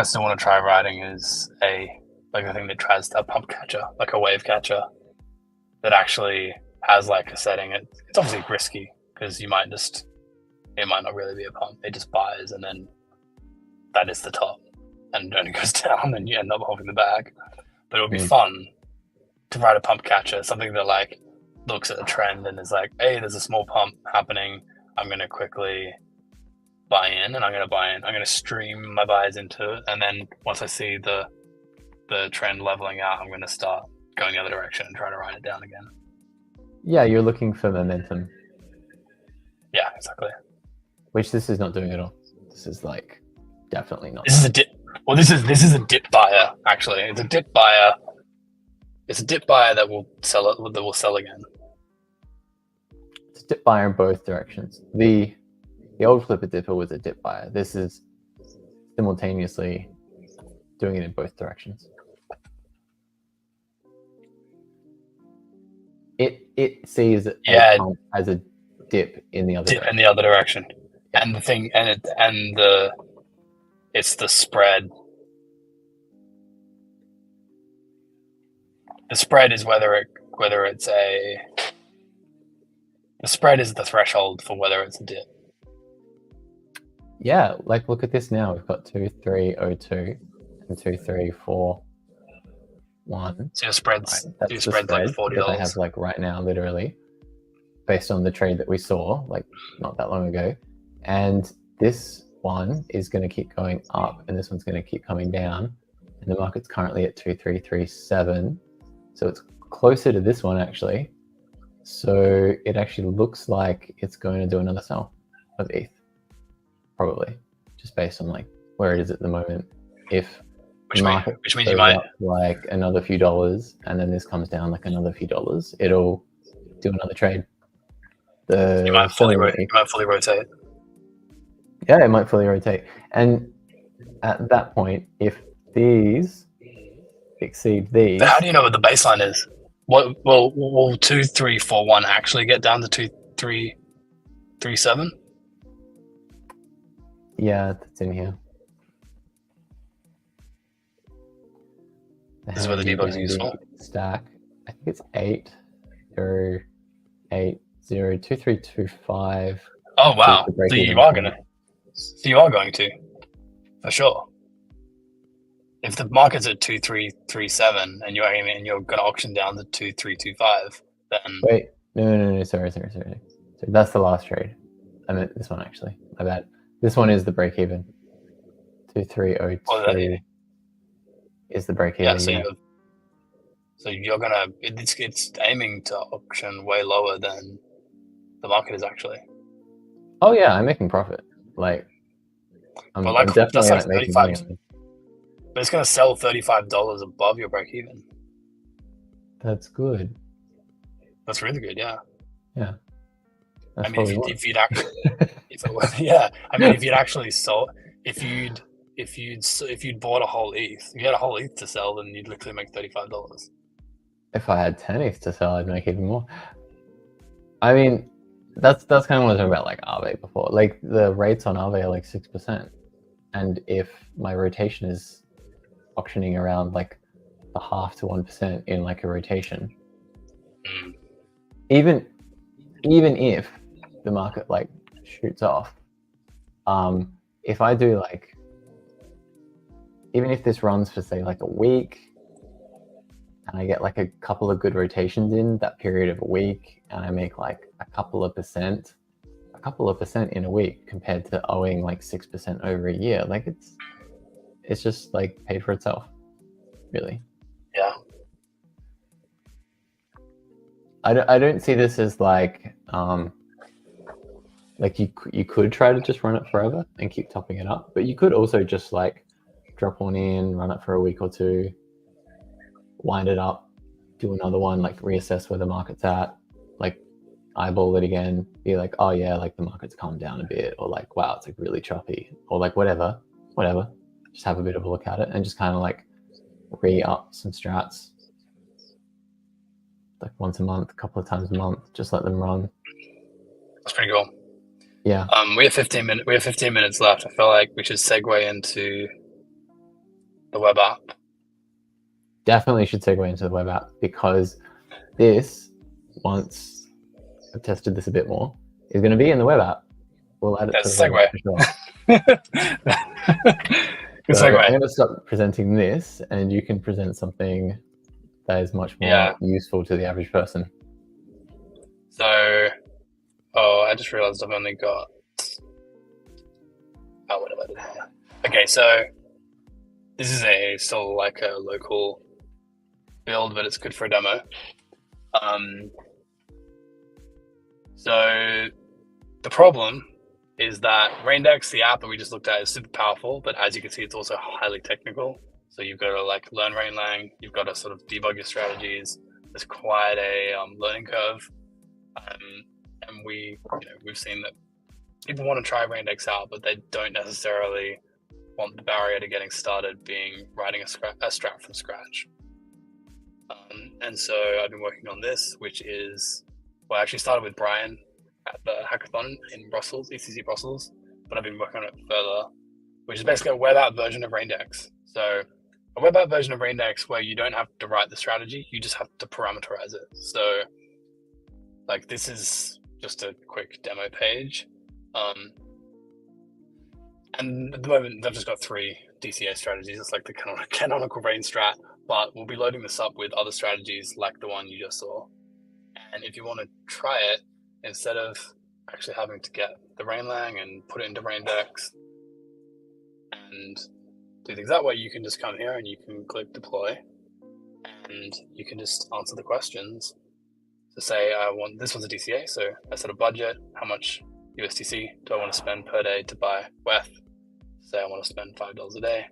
Speaker 2: still want to try writing is a thing that tries a pump catcher, like a wave catcher, that actually has like a setting. It's obviously risky because it might not really be a pump. It just buys and then that is the top, and it only goes down, and you end up holding the bag. But it would be fun to write a pump catcher, something that like looks at the trend and is like, hey, there's a small pump happening. I'm going to quickly buy in, and I'm going to stream my buys into it. And then once I see the trend leveling out, I'm going to start going the other direction and try to write it down again.
Speaker 1: Yeah, you're looking for momentum.
Speaker 2: Yeah, exactly.
Speaker 1: Which this is not doing at all. This is like definitely not.
Speaker 2: This is a dip. Well, this is a dip buyer. Actually, it's a dip buyer. It's a dip buyer that will sell it. That will sell again. It's
Speaker 1: a dip buyer in both directions. The old flipper dipper was a dip buyer. This is simultaneously doing it in both directions. It sees a pump as a dip in the other
Speaker 2: direction. In the other direction. And the thing, it's the spread. The spread is the spread is the threshold for whether it's a dip.
Speaker 1: Yeah, like look at this now. We've got 2302 and 2341.
Speaker 2: So your spread's
Speaker 1: right. That's the spread
Speaker 2: like $40.
Speaker 1: That I have like right now, literally, based on the trade that we saw like not that long ago. And this one is going to keep going up, and this one's going to keep coming down. And the market's currently at 2337, so it's closer to this one actually. So it actually looks like it's going to do another sell of ETH, probably, just based on like where it is at the moment. If
Speaker 2: which means you might
Speaker 1: like another few dollars, and then this comes down like another few dollars, it'll do another trade.
Speaker 2: You might fully rotate.
Speaker 1: Yeah, it might fully rotate. And at that point, if these exceed these...
Speaker 2: But how do you know what the baseline is? What will 2341 actually get down to 2337?
Speaker 1: Yeah, that's in here.
Speaker 2: This is where the debug is useful.
Speaker 1: Stack. I think it's 802325.
Speaker 2: Oh wow! So you are going to, for sure. If the market's at 2337 and you're going to auction down to 2325, then
Speaker 1: wait, no, sorry. So that's the last trade. I meant this one actually. My bad. This one is the break even. 2302 is the break even.
Speaker 2: Yeah, so you're gonna it's aiming to auction way lower than the market is actually.
Speaker 1: Oh yeah, I'm making profit. Like, I'm definitely
Speaker 2: like
Speaker 1: making money.
Speaker 2: But it's going to sell $35 above your break even.
Speaker 1: That's good.
Speaker 2: That's really good, yeah.
Speaker 1: Yeah.
Speaker 2: I mean, if you'd actually, if you'd actually sold, if you'd bought a whole ETH, if you had a whole ETH to sell, then you'd literally make $35.
Speaker 1: If I had 10 ETH to sell, I'd make even more. I mean, that's kind of what I was talking about, like Aave before. Like the rates on Aave are like 6%, and if my rotation is auctioning around like a 0.5 to 1% in like a rotation, even if the market like shoots off, if I do like, even if this runs for say like a week, and I get like a couple of good rotations in that period of a week, and I make like a couple of percent in a week compared to owing like 6% over a year, like it's just like paid for itself, really.
Speaker 2: Yeah.
Speaker 1: I don't see this as like Like you could try to just run it forever and keep topping it up, but you could also just like drop one in, run it for a week or two, wind it up, do another one, like reassess where the market's at, like eyeball it again, be like, oh yeah, like the market's calmed down a bit, or like, wow, it's like really choppy, or like whatever. Just have a bit of a look at it and just kind of like re-up some strats, like once a month, a couple of times a month, just let them run.
Speaker 2: That's pretty cool.
Speaker 1: Yeah.
Speaker 2: We have 15 minutes. We have 15 minutes left. I feel like we should segue into the web app.
Speaker 1: Definitely should segue into the web app, because this, once I've tested this a bit more, is going to be in the web app. We'll add it
Speaker 2: That's
Speaker 1: to the web app for sure.
Speaker 2: Good
Speaker 1: So
Speaker 2: segue.
Speaker 1: I'm going to start presenting this, and you can present something that is much more useful to the average person.
Speaker 2: So, I just realized I've only got. Oh, what have I done here? Okay, so this is still like a local build, but it's good for a demo. So the problem is that Raindex, the app that we just looked at, is super powerful, but as you can see, it's also highly technical. So you've got to like learn Rainlang, you've got to sort of debug your strategies. There's quite a learning curve, and we've seen that people want to try Raindex out, but they don't necessarily want the barrier to getting started being writing a strat from scratch. And so I've been working on this, which is, well, I actually started with Brian at the hackathon in Brussels, ECC Brussels, but I've been working on it further, which is basically a web app version of Raindex. So a web app version of Raindex where you don't have to write the strategy, you just have to parameterize it. So like this is just a quick demo page. And at the moment, I've just got 3 DCA strategies. It's like the canonical rain strat, but we'll be loading this up with other strategies like the one you just saw. And if you want to try it, instead of actually having to get the Rainlang and put it into Raindex and do things that way, you can just come here and you can click deploy, and you can just answer the questions. So say this was a DCA, so I set a budget, how much USDC do I want to spend per day to buy WETH? Say I want to spend $5 a day.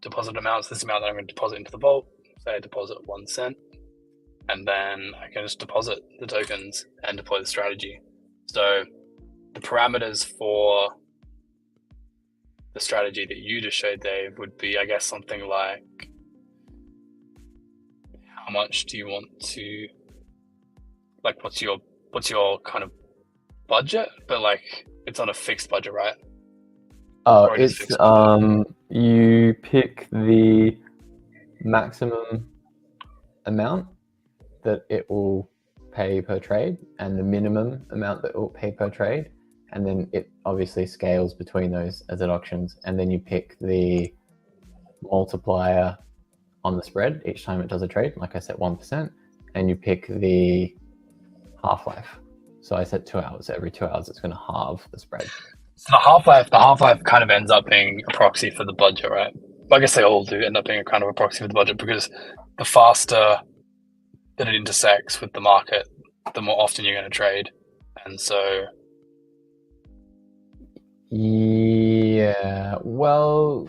Speaker 2: Deposit amounts, this amount that I'm going to deposit into the vault. Say I deposit 1 cent, and then I can just deposit the tokens and deploy the strategy. So the parameters for the strategy that you just showed, Dave, would be, I guess, something like, how much do you want to, like, what's your kind of budget? But like, it's on a fixed budget, right?
Speaker 1: Oh, it's you pick the maximum amount that it will pay per trade and the minimum amount that it will pay per trade, and then it obviously scales between those as it auctions, and then you pick the multiplier on the spread each time it does a trade. Like I set 1%, and you pick the half-life. So I set 2 hours. Every 2 hours, it's going to halve the spread.
Speaker 2: So the half-life kind of ends up being a proxy for the budget, right? I guess they all do end up being a kind of a proxy for the budget, because the faster that it intersects with the market, the more often you're going to trade. And so...
Speaker 1: Yeah, well,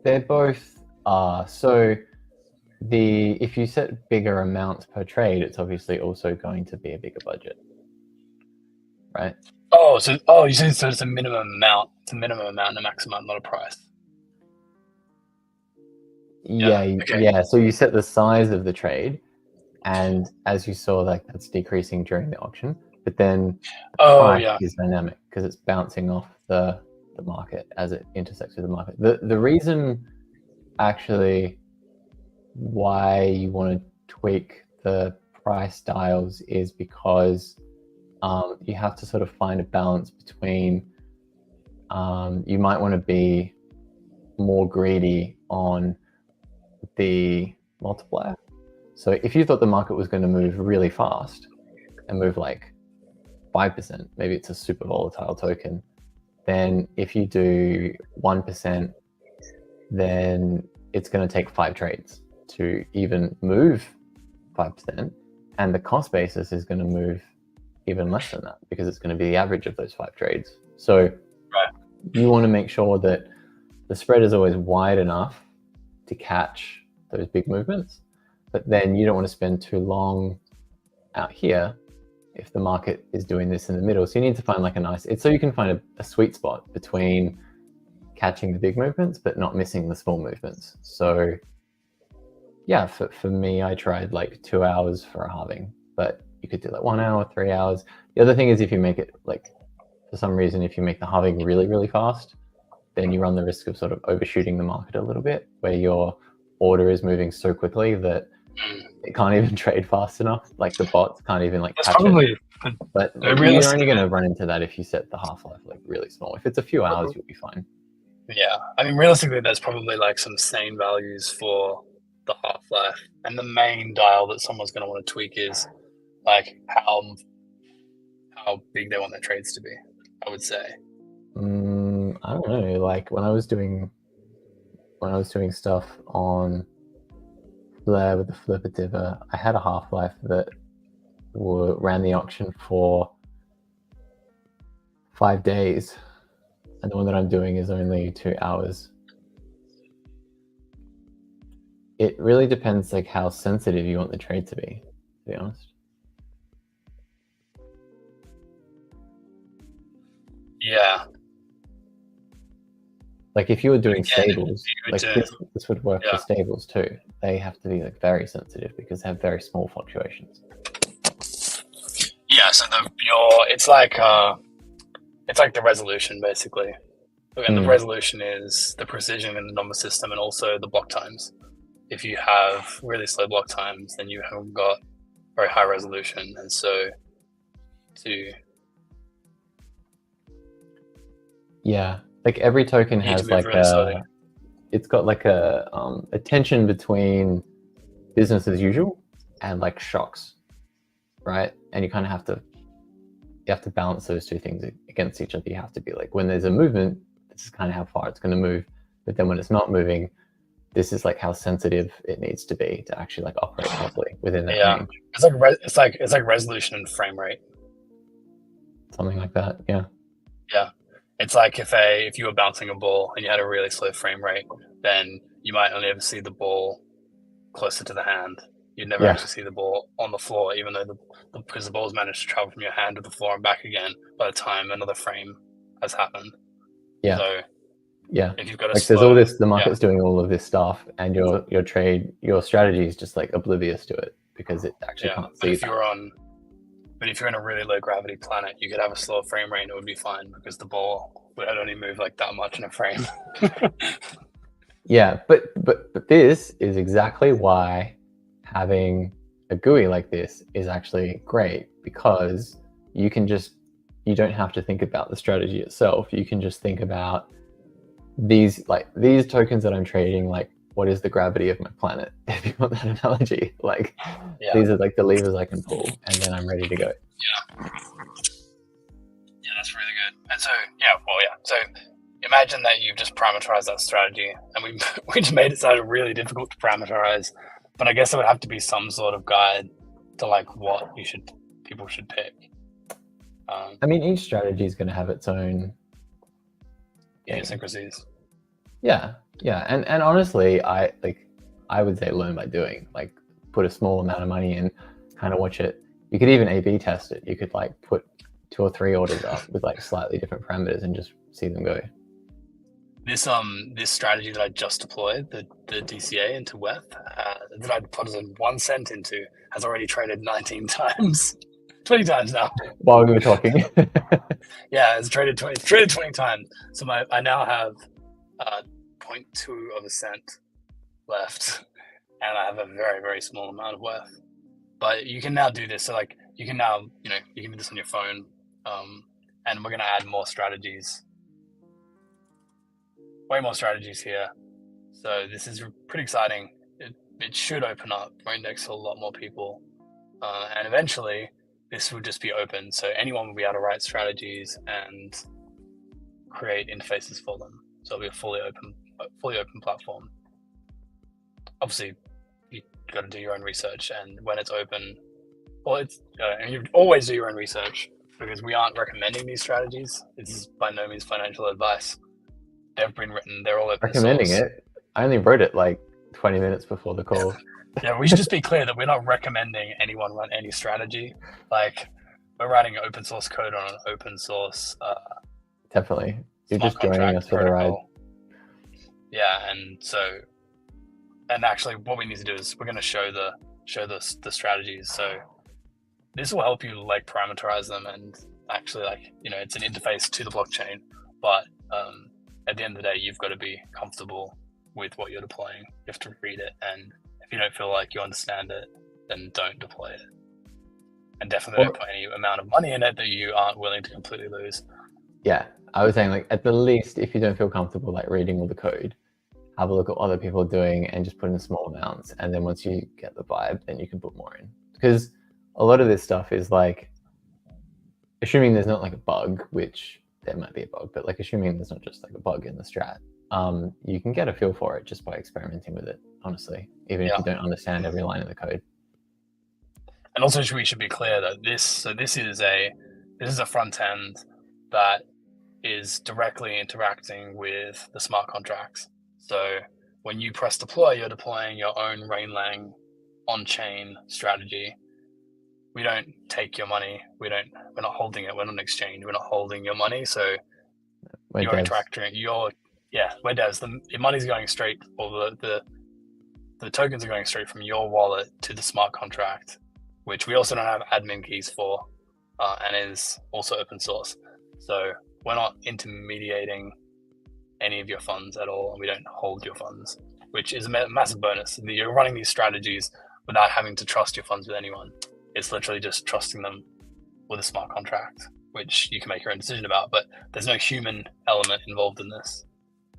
Speaker 1: they both are. So if you set bigger amounts per trade, it's obviously also going to be a bigger budget, right?
Speaker 2: You said so it's a minimum amount. It's a minimum amount and a maximum, not a price.
Speaker 1: Yeah,
Speaker 2: okay.
Speaker 1: Yeah. So you set the size of the trade, and as you saw, like that's decreasing during the auction. But then the price is dynamic because it's bouncing off the market as it intersects with the market. The reason actually why you want to tweak the price dials is because you have to sort of find a balance between you might want to be more greedy on the multiplier. So if you thought the market was going to move really fast and move like 5%, maybe it's a super volatile token, then if you do 1%, then it's going to take 5 trades to even move 5%, and the cost basis is going to move even less than that because it's going to be the average of those 5 trades. So you want to make sure that the spread is always wide enough to catch those big movements, but then you don't want to spend too long out here if the market is doing this in the middle. So you need to find like a nice, it's so you can find a sweet spot between catching the big movements but not missing the small movements. So yeah, for me, I tried like 2 hours for a halving, but you could do like 1 hour, 3 hours. The other thing is if you make it like, for some reason, if you make the halving really, really fast, then you run the risk of sort of overshooting the market a little bit, where your order is moving so quickly that it can't even trade fast enough. Like the bots can't even like catch it. But you're only going to run into that if you set the half-life like really small. If it's a few hours, you'll be fine.
Speaker 2: Yeah, I mean, realistically, there's probably like some sane values for the half-life, and the main dial that someone's going to want to tweak is like how big they want their trades to be, I would say.
Speaker 1: I don't know. Like when I was doing stuff on Flare with the Flipper Diver, I had a half-life that ran the auction for 5 days, and the one that I'm doing is only 2 hours. It really depends like how sensitive you want the trade to be honest.
Speaker 2: Yeah.
Speaker 1: Like if you were doing stables, like this would work for stables too. They have to be like very sensitive because they have very small fluctuations.
Speaker 2: Yeah, so it's like the resolution basically. And the resolution is the precision in the number system and also the block times. If you have really slow block times, then you haven't got very high resolution, and so
Speaker 1: like every token has like it's got like a tension between business as usual and like shocks, right? And you kind of have to balance those two things against each other. You have to be like, when there's a movement, this is kind of how far it's going to move, but then when it's not moving, this is like how sensitive it needs to be to actually like operate properly within that range.
Speaker 2: It's like resolution and frame rate,
Speaker 1: something like that. Yeah.
Speaker 2: It's like if you were bouncing a ball and you had a really slow frame rate, then you might only ever see the ball closer to the hand. You'd never actually see the ball on the floor, even though because the ball's managed to travel from your hand to the floor and back again by the time another frame has happened.
Speaker 1: Yeah.
Speaker 2: So if you've got
Speaker 1: like there's all this, the market's doing all of this stuff, and your strategy is just like oblivious to it because it actually can't see that.
Speaker 2: But if you're in a really low gravity planet, you could have a slow frame rate and it would be fine because the ball would only move like that much in a frame.
Speaker 1: Yeah, but this is exactly why having a GUI like this is actually great, because you don't have to think about the strategy itself. You can just think about these tokens that I'm trading, like what is the gravity of my planet, if you want that analogy. Like these are like the levers I can pull, and then I'm ready to go.
Speaker 2: Yeah, that's really good. And so so imagine that you've just parameterized that strategy, and we just made it sound really difficult to parameterize, but I guess there would have to be some sort of guide to like what people should pick.
Speaker 1: I mean, each strategy is going to have its own
Speaker 2: idiosyncrasies.
Speaker 1: Yeah, and honestly, I would say learn by doing. Like, put a small amount of money in, kind of watch it. You could even A/B test it. You could like put 2 or 3 orders up with like slightly different parameters and just see them go.
Speaker 2: This strategy that I just deployed, the DCA into WETH, that I deposited 1 cent into, has already traded 19 times. 20 times now.
Speaker 1: While we were talking.
Speaker 2: Yeah, it's traded 20 times. So I now have 0.2 of a cent left, and I have a very, very small amount of WETH. But you can now do this. So like you can now, you can do this on your phone, and we're going to add more strategies. Way more strategies here. So this is pretty exciting. It should open up Raindex to a lot more people, and eventually this will just be open, so anyone will be able to write strategies and create interfaces for them. So it'll be a fully open platform. Obviously, you got to do your own research, and when it's open, Well, it's and you always do your own research, because we aren't recommending these strategies. This is by no means financial advice. They've been written. They're all open
Speaker 1: Recommending
Speaker 2: source.
Speaker 1: it. I only wrote it like 20 minutes before the call.
Speaker 2: Yeah, we should just be clear that we're not recommending anyone run any strategy. Like, we're writing open source code on an open source.
Speaker 1: Definitely. You're
Speaker 2: Smart
Speaker 1: just joining us for the ride.
Speaker 2: Yeah, and actually, what we need to do is we're going to show the strategies. So this will help you like parameterize them, and actually, like, you know, it's an interface to the blockchain. But at the end of the day, you've got to be comfortable with what you're deploying. You have to read it, and if you don't feel like you understand it, then don't deploy it. And definitely don't put any amount of money in it that you aren't willing to completely lose.
Speaker 1: Yeah, I was saying, like, at the least, if you don't feel comfortable like reading all the code, have a look at what other people are doing and just put in small amounts. And then once you get the vibe, then you can put more in. Because a lot of this stuff is like, assuming there's not like a bug, which there might be a bug, but like assuming there's not just like a bug in the strat, you can get a feel for it just by experimenting with it, honestly, even if you don't understand every line of the code.
Speaker 2: And also, we should be clear that this is a front end that is directly interacting with the smart contracts. So when you press deploy, you're deploying your own Rainlang on-chain strategy. We don't take your money. We're not holding it. We're not an exchange. We're not holding your money. So you're interacting. We're devs. The money's going straight, or the tokens are going straight from your wallet to the smart contract, which we also don't have admin keys for, and is also open source. So we're not intermediating any of your funds at all, and we don't hold your funds, which is a massive bonus. You're running these strategies without having to trust your funds with anyone. It's literally just trusting them with a smart contract, which you can make your own decision about, but there's no human element involved in this.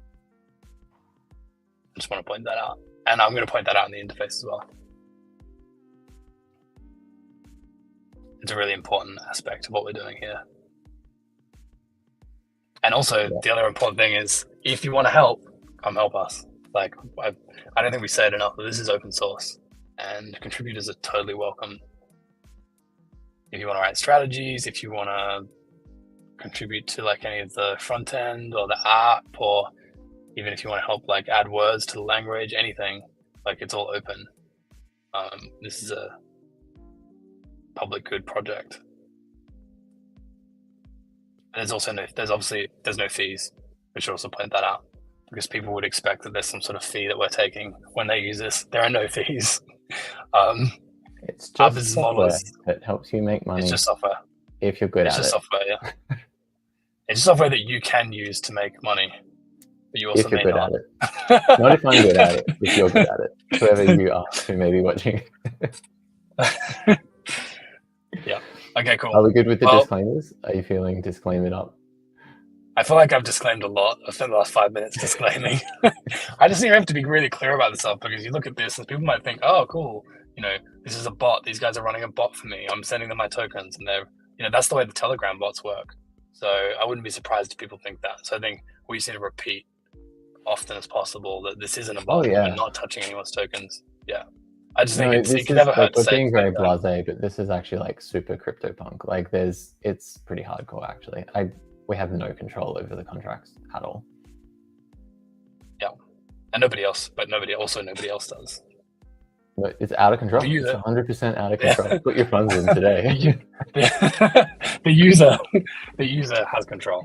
Speaker 2: I just want to point that out. And I'm going to point that out in the interface as well. It's a really important aspect of what we're doing here. And also, the other important thing is, if you want to help, come help us. Like, I don't think we say it enough, but this is open source, and contributors are totally welcome. If you want to write strategies, if you want to contribute to like any of the front end or the app, or even if you want to help like add words to the language, anything, like, it's all open. This is a public good project. There's also there's no fees. We should also point that out, because people would expect that there's some sort of fee that we're taking when they use this. There are no fees.
Speaker 1: It's just software that helps you make money.
Speaker 2: It's just software.
Speaker 1: If you're good at it.
Speaker 2: It's just software, yeah. It's software that you can use to make money, but you also
Speaker 1: if you're good at it. Not if I'm good at it, if you're good at it. Whoever you are who may be watching.
Speaker 2: Yeah. Okay, cool.
Speaker 1: Are we good with the disclaimers? Are you feeling disclaimed up?
Speaker 2: I feel like I've disclaimed a lot. I've spent the last 5 minutes disclaiming. I just think you have to be really clear about this stuff, because you look at this and people might think, oh, cool, you know, this is a bot. These guys are running a bot for me. I'm sending them my tokens, and they're, you know, that's the way the Telegram bots work. So I wouldn't be surprised if people think that. So I think we just need to repeat often as possible that this isn't a bot. We're not touching anyone's tokens. Yeah. I just think it can never hurt to say.
Speaker 1: We're being very blasé, but this is actually like super CryptoPunk. Like, it's pretty hardcore actually. We have no control over the contracts at all.
Speaker 2: Yeah, and nobody else does.
Speaker 1: But it's out of control. It's 100% out of control. Yeah. Put your funds in today.
Speaker 2: The user has control.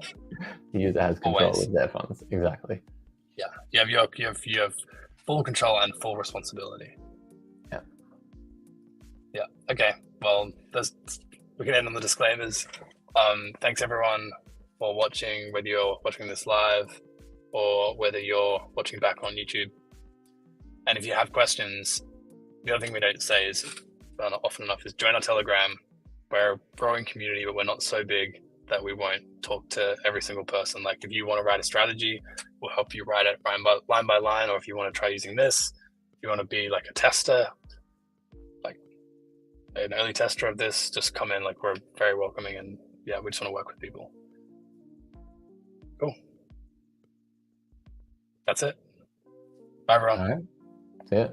Speaker 1: The user has control of their funds. Exactly.
Speaker 2: Yeah, you have full control and full responsibility.
Speaker 1: Yeah.
Speaker 2: Yeah. Okay. Well, we can end on the disclaimers. Thanks everyone for watching, whether you're watching this live or whether you're watching back on YouTube. And if you have questions, the other thing we don't say is, not often enough, is join our Telegram. We're a growing community, but we're not so big that we won't talk to every single person. Like, if you want to write a strategy, we'll help you write it line by line. Or if you want to try using this, if you want to be like a tester, like an early tester of this, just come in. Like, we're very welcoming, and yeah, we just want to work with people. Cool. That's it. Bye, everyone.
Speaker 1: All right. See ya.